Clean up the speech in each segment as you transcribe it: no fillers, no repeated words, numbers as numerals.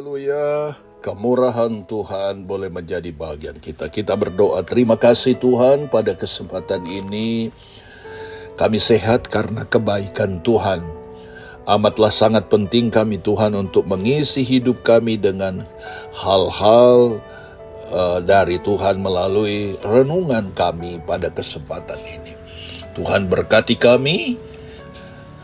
Haleluya. Kemurahan Tuhan boleh menjadi bagian kita. Kita berdoa, terima kasih Tuhan pada kesempatan ini. Kami sehat karena kebaikan Tuhan. Amatlah sangat penting kami Tuhan untuk mengisi hidup kami dengan hal-hal dari Tuhan melalui renungan kami pada kesempatan ini. Tuhan berkati kami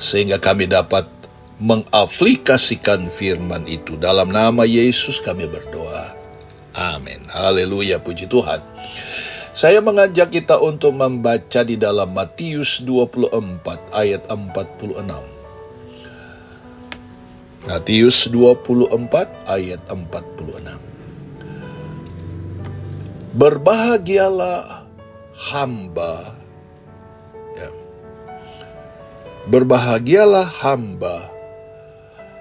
sehingga kami dapat mengaplikasikan firman itu. Dalam nama Yesus kami berdoa. Amin. Haleluya, puji Tuhan. Saya mengajak kita untuk membaca di dalam Matius 24 ayat 46. Matius 24 ayat 46. Berbahagialah hamba. Berbahagialah hamba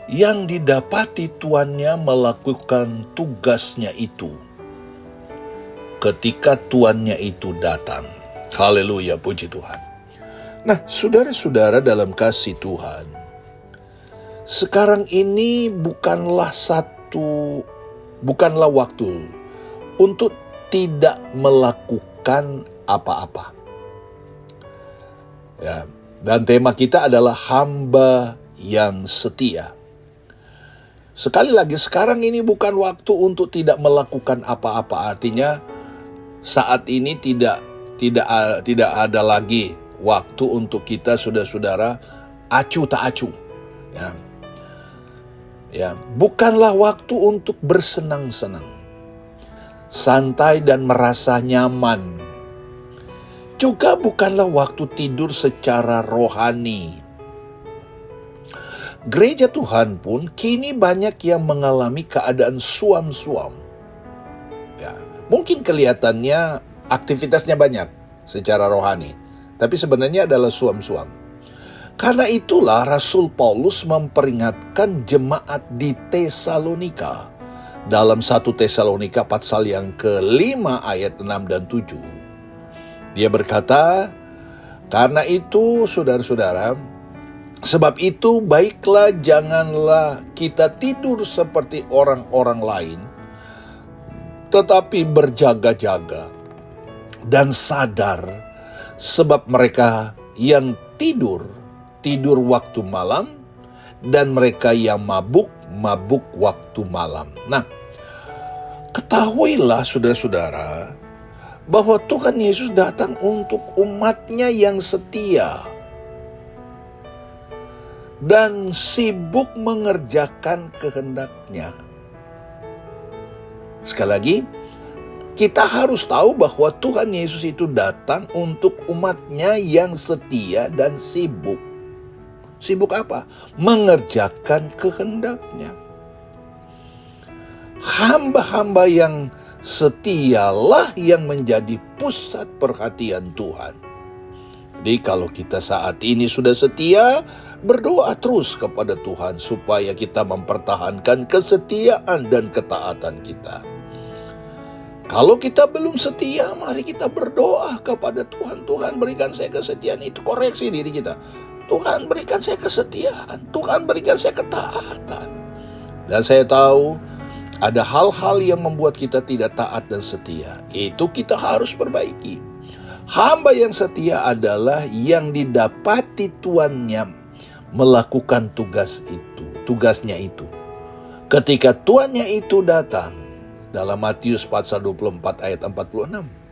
yang didapati tuannya melakukan tugasnya itu ketika tuannya itu datang. Haleluya, puji Tuhan. Nah, saudara-saudara dalam kasih Tuhan, sekarang ini bukanlah waktu untuk tidak melakukan apa-apa. Ya, dan tema kita adalah hamba yang setia. Sekali lagi, sekarang ini bukan waktu untuk tidak melakukan apa-apa. Artinya saat ini tidak ada lagi waktu untuk kita saudara-saudara acuh tak acuh. Ya, bukanlah waktu untuk bersenang-senang, santai dan merasa nyaman. Juga bukanlah waktu tidur secara rohani. Gereja Tuhan pun kini banyak yang mengalami keadaan suam-suam. Ya, mungkin kelihatannya aktivitasnya banyak secara rohani, tapi sebenarnya adalah suam-suam. Karena itulah Rasul Paulus memperingatkan jemaat di Tesalonika dalam 1 Tesalonika pasal yang ke-5 ayat 6 dan 7. Dia berkata, karena itu saudara-saudara, sebab itu baiklah janganlah kita tidur seperti orang-orang lain, tetapi berjaga-jaga dan sadar, sebab mereka yang tidur waktu malam, dan mereka yang mabuk waktu malam. Nah, ketahuilah saudara-saudara, bahwa Tuhan Yesus datang untuk umatnya yang setia dan sibuk mengerjakan kehendaknya. Sekali lagi, kita harus tahu bahwa Tuhan Yesus itu datang untuk umatnya yang setia dan sibuk. Sibuk apa? Mengerjakan kehendaknya. Hamba-hamba yang setialah yang menjadi pusat perhatian Tuhan. Jadi kalau kita saat ini sudah setia, berdoa terus kepada Tuhan supaya kita mempertahankan kesetiaan dan ketaatan kita. Kalau kita belum setia, mari kita berdoa kepada Tuhan. Tuhan, berikan saya kesetiaan itu. Koreksi diri kita. Tuhan, berikan saya kesetiaan. Tuhan, berikan saya ketaatan. Dan saya tahu ada hal-hal yang membuat kita tidak taat dan setia. Itu kita harus perbaiki. Hamba yang setia adalah yang didapati tuannya melakukan tugasnya itu. Ketika tuannya itu datang, dalam Matius pasal 24 ayat 46.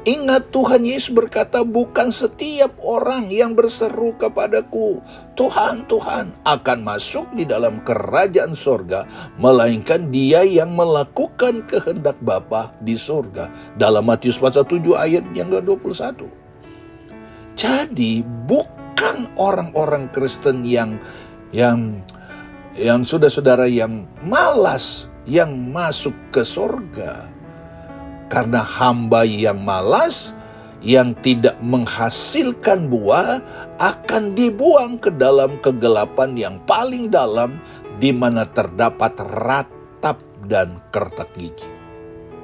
Ingat, Tuhan Yesus berkata, bukan setiap orang yang berseru kepadaku, Tuhan, Tuhan, akan masuk di dalam kerajaan sorga, melainkan dia yang melakukan kehendak Bapa di sorga. Dalam Matius pasal 7 ayat yang ke-21. Jadi, bukan orang-orang Kristen yang saudara-saudara yang malas yang masuk ke sorga. Karena hamba yang malas, yang tidak menghasilkan buah, akan dibuang ke dalam kegelapan yang paling dalam, di mana terdapat ratap dan kertak gigi.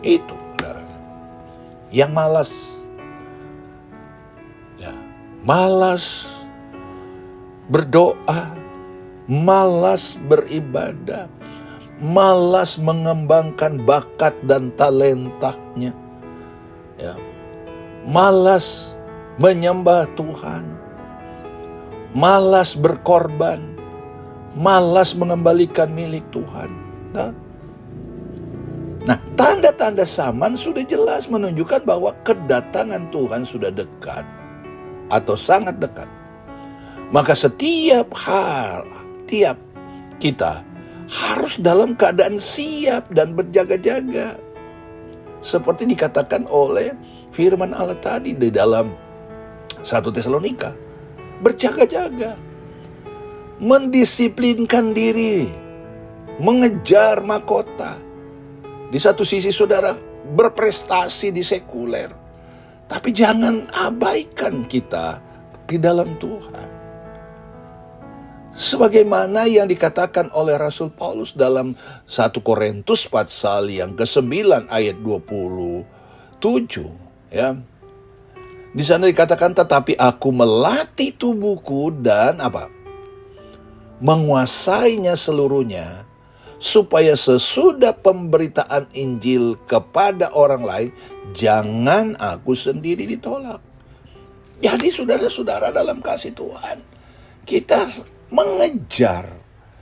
Itu, saudara. Yang malas. Ya, malas berdoa, malas beribadah, malas mengembangkan bakat dan talentanya, ya, malas menyembah Tuhan, malas berkorban, malas mengembalikan milik Tuhan. Nah, tanda-tanda zaman sudah jelas menunjukkan bahwa kedatangan Tuhan sudah dekat atau sangat dekat. Maka setiap kita harus dalam keadaan siap dan berjaga-jaga. Seperti dikatakan oleh firman Allah tadi di dalam 1 Tesalonika. Berjaga-jaga. Mendisiplinkan diri. Mengejar mahkota. Di satu sisi saudara berprestasi di sekuler. Tapi jangan abaikan kita di dalam Tuhan. Sebagaimana yang dikatakan oleh Rasul Paulus dalam 1 Korintus pasal yang ke-9 ayat 27, ya. Di sana dikatakan, tetapi aku melatih tubuhku dan menguasainya seluruhnya, supaya sesudah pemberitaan Injil kepada orang lain, jangan aku sendiri ditolak. Jadi saudara-saudara dalam kasih Tuhan, kita mengejar,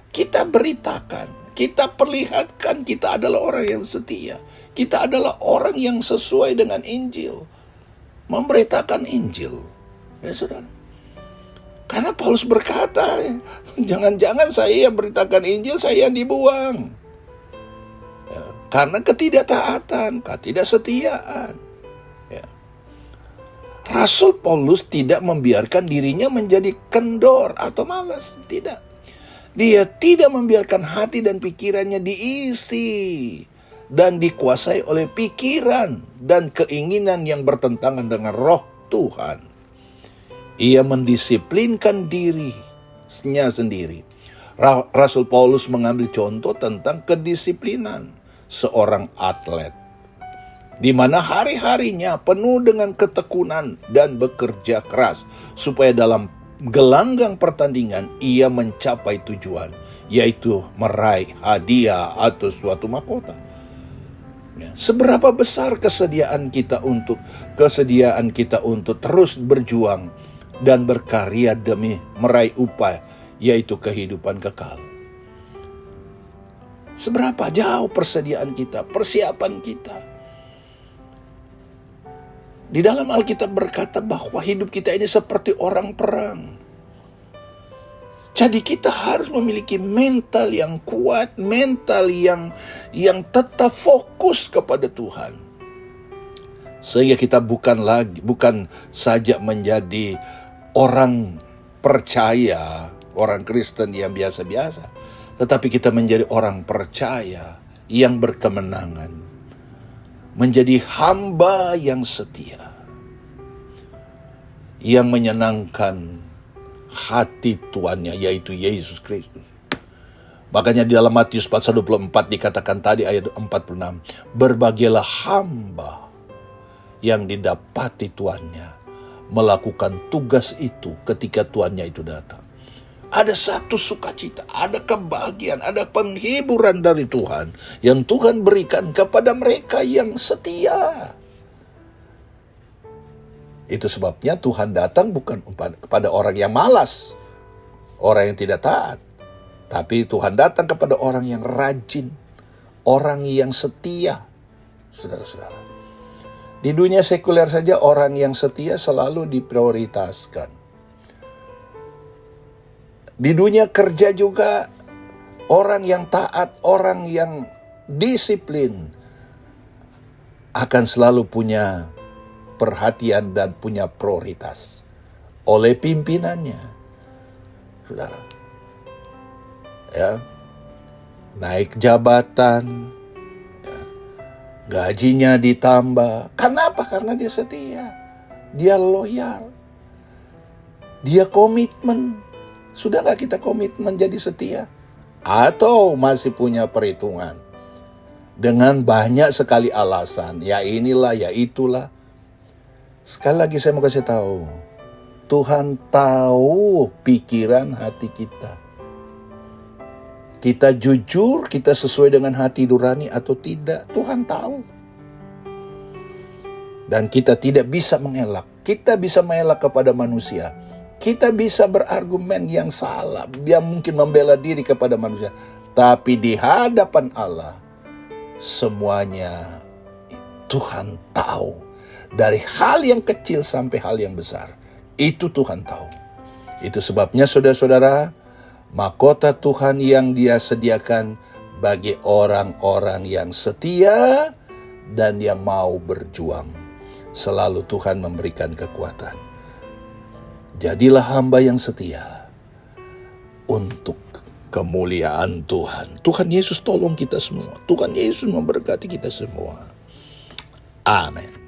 kita beritakan, kita perlihatkan kita adalah orang yang setia. Kita adalah orang yang sesuai dengan Injil. Memberitakan Injil. Ya saudara. Karena Paulus berkata, jangan-jangan saya yang beritakan Injil, saya yang dibuang. Ya, karena ketidaktaatan, ketidaksetiaan. Ya. Rasul Paulus tidak membiarkan dirinya menjadi kendor atau malas. Tidak. Dia tidak membiarkan hati dan pikirannya diisi dan dikuasai oleh pikiran dan keinginan yang bertentangan dengan roh Tuhan. Ia mendisiplinkan dirinya sendiri. Rasul Paulus mengambil contoh tentang kedisiplinan seorang atlet, di mana hari-harinya penuh dengan ketekunan dan bekerja keras, supaya dalam gelanggang pertandingan ia mencapai tujuan, yaitu meraih hadiah atau suatu mahkota. Ya, seberapa besar kesediaan kita untuk terus berjuang dan berkarya demi meraih upaya, yaitu kehidupan kekal. Seberapa jauh persediaan kita, persiapan kita. Di dalam Alkitab berkata bahwa hidup kita ini seperti orang perang. Jadi kita harus memiliki mental yang kuat, mental yang tetap fokus kepada Tuhan. Sehingga kita bukan saja menjadi orang percaya, orang Kristen yang biasa-biasa, tetapi kita menjadi orang percaya yang berkemenangan, menjadi hamba yang setia, yang menyenangkan hati Tuannya, yaitu Yesus Kristus. Makanya di dalam Matius pasal 24 dikatakan tadi ayat 46, berbahagialah hamba yang didapati tuannya melakukan tugas itu ketika tuannya itu datang. Ada satu sukacita, ada kebahagiaan, ada penghiburan dari Tuhan yang Tuhan berikan kepada mereka yang setia. Itu sebabnya Tuhan datang bukan kepada orang yang malas, orang yang tidak taat. Tapi Tuhan datang kepada orang yang rajin, orang yang setia. Saudara-saudara, di dunia sekuler saja orang yang setia selalu diprioritaskan. Di dunia kerja juga orang yang taat, orang yang disiplin akan selalu punya perhatian dan punya prioritas oleh pimpinannya. Saudara, ya, naik jabatan, ya, gajinya ditambah. Kenapa? Karena dia setia, dia loyal, dia komitmen. Sudah gak kita komitmen jadi setia? Atau masih punya perhitungan dengan banyak sekali alasan, ya inilah, ya itulah. Sekali lagi saya mau kasih tahu, Tuhan tahu pikiran hati kita. Kita jujur, kita sesuai dengan hati nurani atau tidak, Tuhan tahu. Dan kita tidak bisa mengelak. Kita bisa mengelak kepada manusia. Kita bisa berargumen yang salah, yang mungkin membela diri kepada manusia. Tapi di hadapan Allah, semuanya Tuhan tahu. Dari hal yang kecil sampai hal yang besar. Itu Tuhan tahu. Itu sebabnya saudara-saudara, mahkota Tuhan yang Dia sediakan bagi orang-orang yang setia dan yang mau berjuang. Selalu Tuhan memberikan kekuatan. Jadilah hamba yang setia untuk kemuliaan Tuhan. Tuhan Yesus tolong kita semua. Tuhan Yesus memberkati kita semua. Amin.